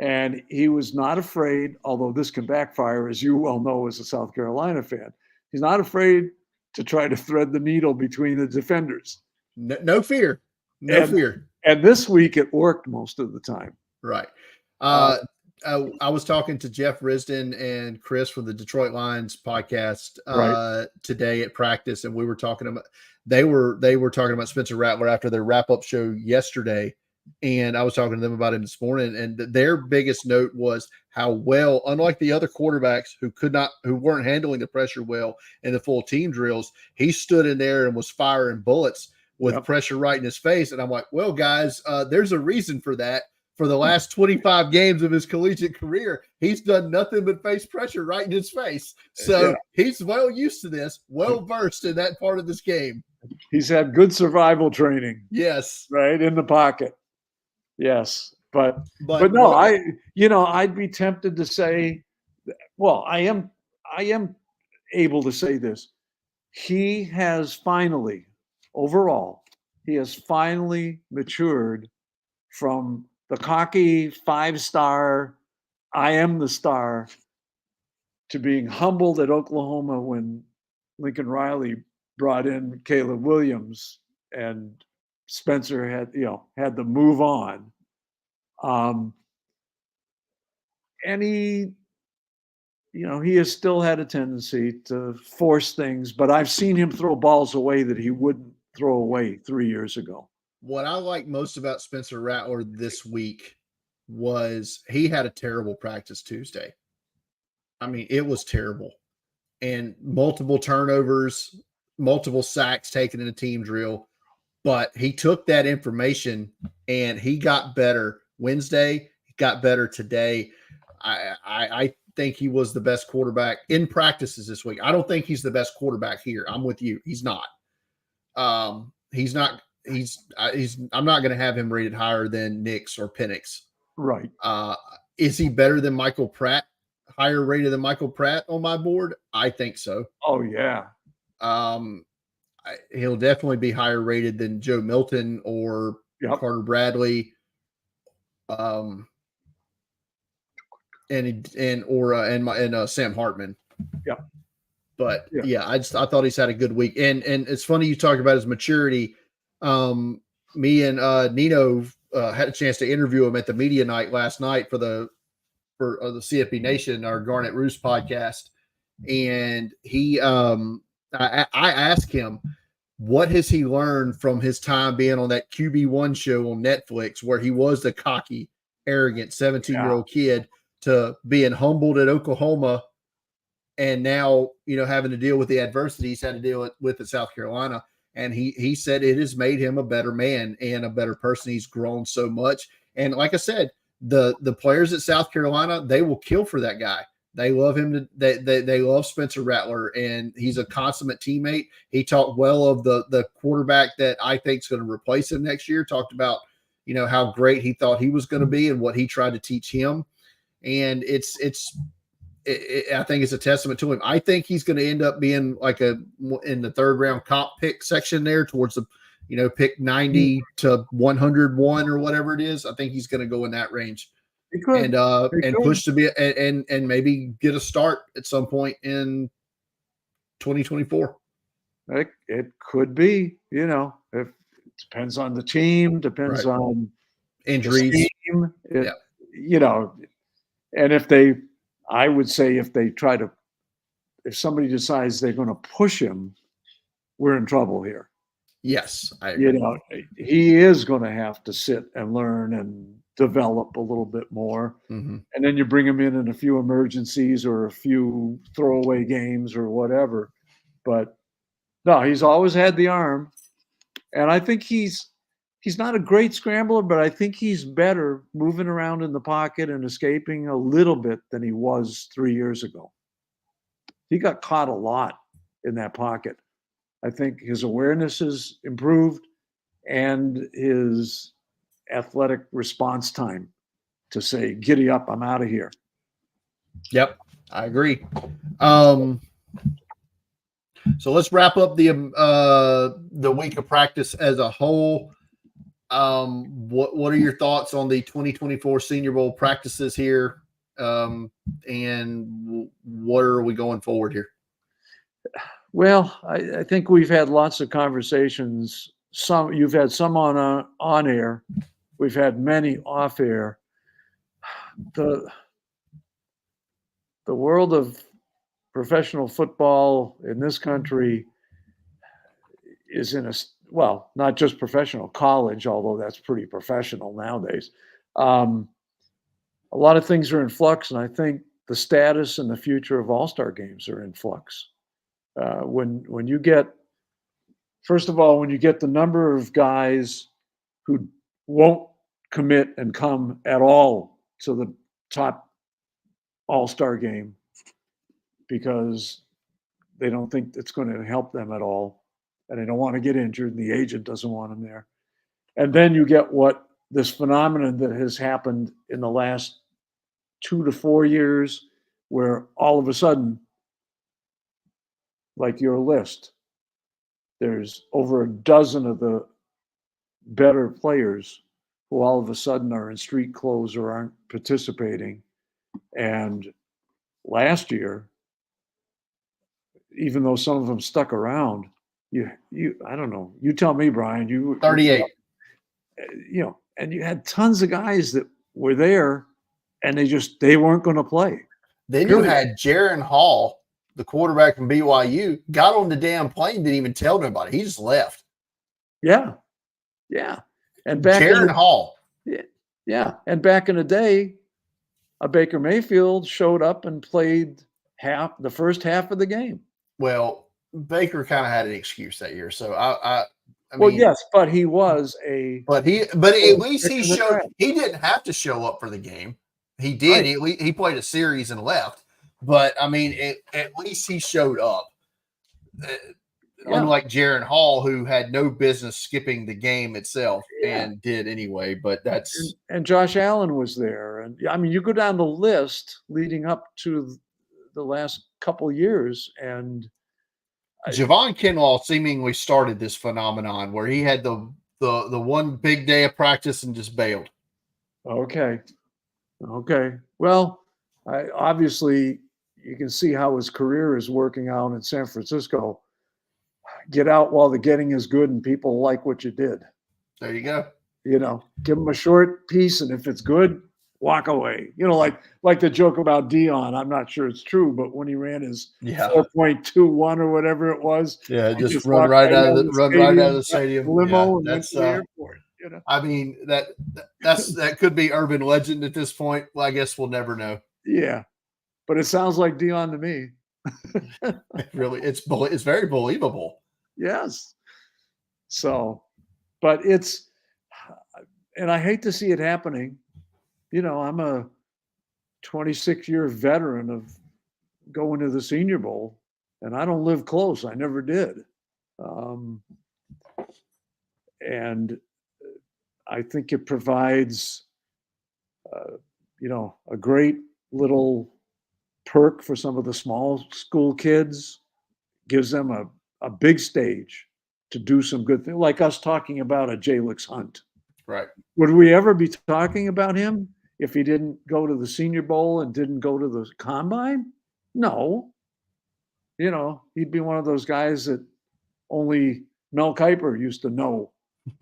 And he was not afraid, although this can backfire, as you well know as a South Carolina fan. He's not afraid to try to thread the needle between the defenders. No fear. No fear. And this week it worked most of the time. Right. I was talking to Jeff Risden and Chris from the Detroit Lions podcast today at practice, and we were talking about they were talking about Spencer Rattler after their wrap-up show yesterday, and I was talking to them about him this morning, and their biggest note was how well, unlike the other quarterbacks who weren't handling the pressure well in the full team drills, he stood in there and was firing bullets with pressure right in his face. And I'm like, well, guys, there's a reason for that. For the last 25 games of his collegiate career, he's done nothing but face pressure right in his face. So he's well used to this, well versed in that part of this game. He's had good survival training. Yes. Right in the pocket. Yes. But no, I'd be tempted to say, well, I am able to say this. He has finally matured from the cocky 5-star, I am the star, to being humbled at Oklahoma when Lincoln Riley brought in Caleb Williams and Spencer had to move on. And he has still had a tendency to force things, but I've seen him throw balls away that he wouldn't throw away 3 years ago. What I like most about Spencer Rattler this week was he had a terrible practice Tuesday. I mean, it was terrible. And multiple turnovers, multiple sacks taken in a team drill. But he took that information and he got better Wednesday. He got better today. I think he was the best quarterback in practices this week. I don't think he's the best quarterback here. I'm with you. He's not. He's not. I'm not going to have him rated higher than Nix or Penix. Right. Is he better than Michael Pratt? Higher rated than Michael Pratt on my board? I think so. Oh yeah. He'll definitely be higher rated than Joe Milton or Carter Bradley. And Sam Hartman. Yeah. But I thought he's had a good week. And it's funny you talk about his maturity. Me and Nino had a chance to interview him at the media night last night for the CFP Nation, our Garnet Roost podcast. And he I asked him, what has he learned from his time being on that QB1 show on Netflix, where he was the cocky, arrogant 17-year-old kid, to being humbled at Oklahoma, and now, having to deal with the adversity he's had to deal with at South Carolina. And he said it has made him a better man and a better person. He's grown so much. And like I said, the players at South Carolina, they will kill for that guy. They love him. They love Spencer Rattler, and he's a consummate teammate. He talked well of the quarterback that I think is going to replace him next year. Talked about, how great he thought he was going to be and what he tried to teach him. And it's I think it's a testament to him. I think he's going to end up being like in the third round comp pick section there towards the, pick 90 to 101 or whatever it is. I think he's going to go in that range He could. and push to be and maybe get a start at some point in 2024. It could be, if it depends on the team, depends on injuries. Team, and I would say if somebody decides they're going to push him, we're in trouble here. Yes, I agree. He is going to have to sit and learn and develop a little bit more. Mm-hmm. And then you bring him in a few emergencies or a few throwaway games or whatever. But no, he's always had the arm. And I think he's not a great scrambler, but I think he's better moving around in the pocket and escaping a little bit than he was 3 years ago. He got caught a lot in that pocket. I think his awareness has improved and his athletic response time to say, giddy up, I'm out of here. Yep, I agree. So let's wrap up the week of practice as a whole. What are your thoughts on the 2024 Senior Bowl practices here? And what are we going forward here? Well, I think we've had lots of conversations. You've had some on air. We've had many off air. The world of professional football in this country is not just professional, college, although that's pretty professional nowadays. A lot of things are in flux, and I think the status and the future of all-star games are in flux. When you get the number of guys who won't commit and come at all to the top all-star game because they don't think it's going to help them at all, and they don't want to get injured, and the agent doesn't want them there. And then you get this phenomenon that has happened in the last 2 to 4 years, where all of a sudden, like your list, there's over a dozen of the better players who all of a sudden are in street clothes or aren't participating. And last year, even though some of them stuck around, I don't know. You tell me, Brian. You 38. And you had tons of guys that were there, and they weren't going to play. Then you had Jaron Hall, the quarterback from BYU, got on the damn plane, didn't even tell nobody. He just left. Yeah. And Jaron Hall. Yeah. And back in the day, a Baker Mayfield showed up and played the first half of the game. Well, Baker kind of had an excuse that year. So I mean, yes, but he was a. But at least he showed. He didn't have to show up for the game. He did. Right. He played a series and left. But I mean, at least he showed up. Unlike Jaron Hall, who had no business skipping the game itself and did anyway. But that's and Josh Allen was there, and I mean, you go down the list leading up to the last couple years, and Javon Kinlaw seemingly started this phenomenon where he had the one big day of practice and just bailed. Okay. Well, obviously you can see how his career is working out in San Francisco. Get out while the getting is good and people like what you did. There you go. Give them a short piece, and if it's good, walk away. Like the joke about Dion. I'm not sure it's true, but when he ran his 4.21 or whatever it was, just run right out of the stadium limo and went to the airport. I mean that could be urban legend at this point. Well, I guess we'll never know. Yeah, but it sounds like Dion to me. Really, it's very believable. Yes. So, but and I hate to see it happening. I'm a 26-year veteran of going to the Senior Bowl, and I don't live close. I never did. And I think it provides, a great little perk for some of the small school kids, gives them a big stage to do some good things, like us talking about a Jalix Hunt. Right. Would we ever be talking about him if he didn't go to the Senior Bowl and didn't go to the combine? No. You know, he'd be one of those guys that only Mel Kiper used to know.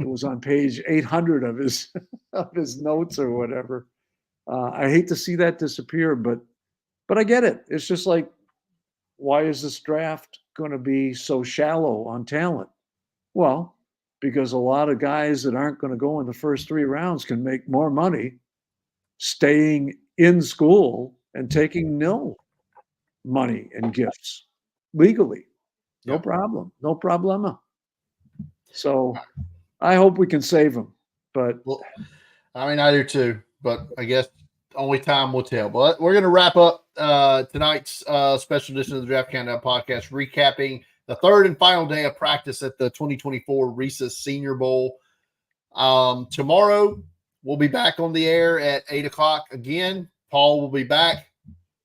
It was on page 800 of his of his notes or whatever. I hate to see that disappear, but I get it. It's just like, why is this draft going to be so shallow on talent? Well, because a lot of guys that aren't going to go in the first 3 rounds can make more money staying in school and taking nil money and gifts legally. No Yep. problem. No problema. So I hope we can save him. But Well, I mean, I do too, but I guess only time will tell. But we're going to wrap up tonight's special edition of the Draft Countdown podcast, recapping the third and final day of practice at the 2024 Reese's Senior Bowl. Tomorrow, we'll be back on the air at 8 o'clock again. Paul will be back.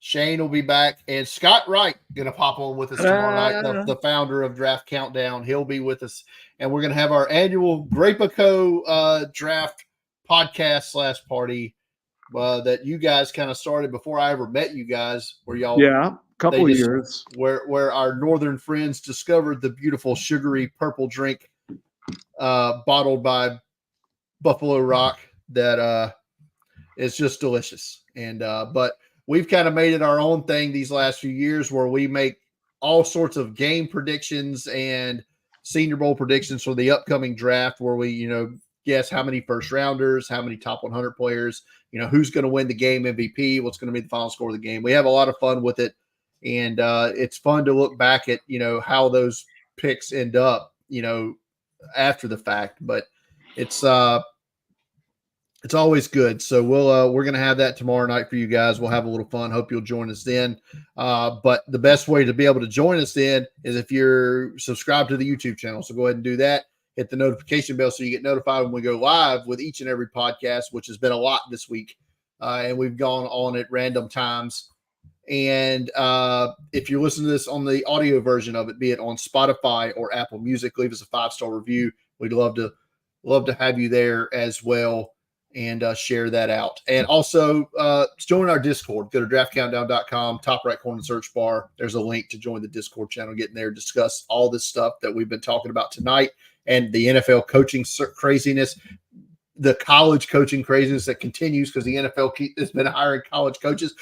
Shane will be back. And Scott Wright going to pop on with us tomorrow night, the founder of Draft Countdown. He'll be with us. And we're going to have our annual Grapeco draft podcast / party that you guys kind of started before I ever met you guys, where y'all, yeah, couple of years, where our northern friends discovered the beautiful sugary purple drink bottled by Buffalo Rock that is just delicious. And but we've kind of made it our own thing these last few years, where we make all sorts of game predictions and Senior Bowl predictions for the upcoming draft, where we, guess how many first rounders, how many top 100 players, who's going to win the game MVP, what's going to be the final score of the game. We have a lot of fun with it. And it's fun to look back at, how those picks end up, after the fact, but it's always good. So we're going to have that tomorrow night for you guys. We'll have a little fun. Hope you'll join us then. But the best way to be able to join us then is if you're subscribed to the YouTube channel. So go ahead and do that. Hit the notification bell so you get notified when we go live with each and every podcast, which has been a lot this week. And we've gone on at random times. And if you're listening to this on the audio version of it, be it on Spotify or Apple Music, leave us a 5-star review. We'd love to have you there as well, and share that out. And also join our Discord. Go to draftcountdown.com, top right corner search bar. There's a link to join the Discord channel. Get in there, discuss all this stuff that we've been talking about tonight, and the NFL coaching craziness, the college coaching craziness that continues because the NFL has been hiring college coaches.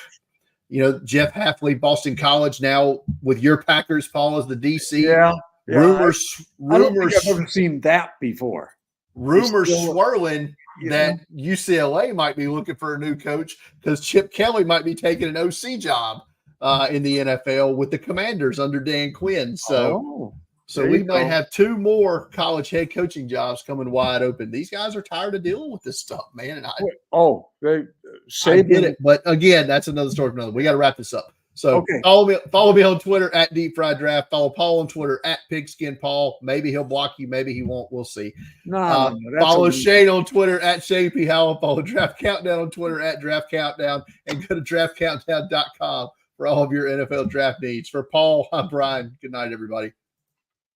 Jeff Hafley, Boston College, now with your Packers, Paul, as the DC. Yeah. Rumors. I don't think I've ever seen that before. Rumors swirling that UCLA might be looking for a new coach because Chip Kelly might be taking an OC job in the NFL with the Commanders under Dan Quinn. So we might have 2 more college head coaching jobs coming wide open. These guys are tired of dealing with this stuff, man. And I get it. But again, that's another story for another. We got to wrap this up. So follow me on Twitter at Deep Fried Draft. Follow Paul on Twitter at Pigskin Paul. Maybe he'll block you. Maybe he won't. We'll see. Follow Shane on Twitter at Shane P. Howell. Follow Draft Countdown on Twitter at Draft Countdown. And go to draftcountdown.com for all of your NFL draft needs. For Paul, I'm Brian. Good night, everybody.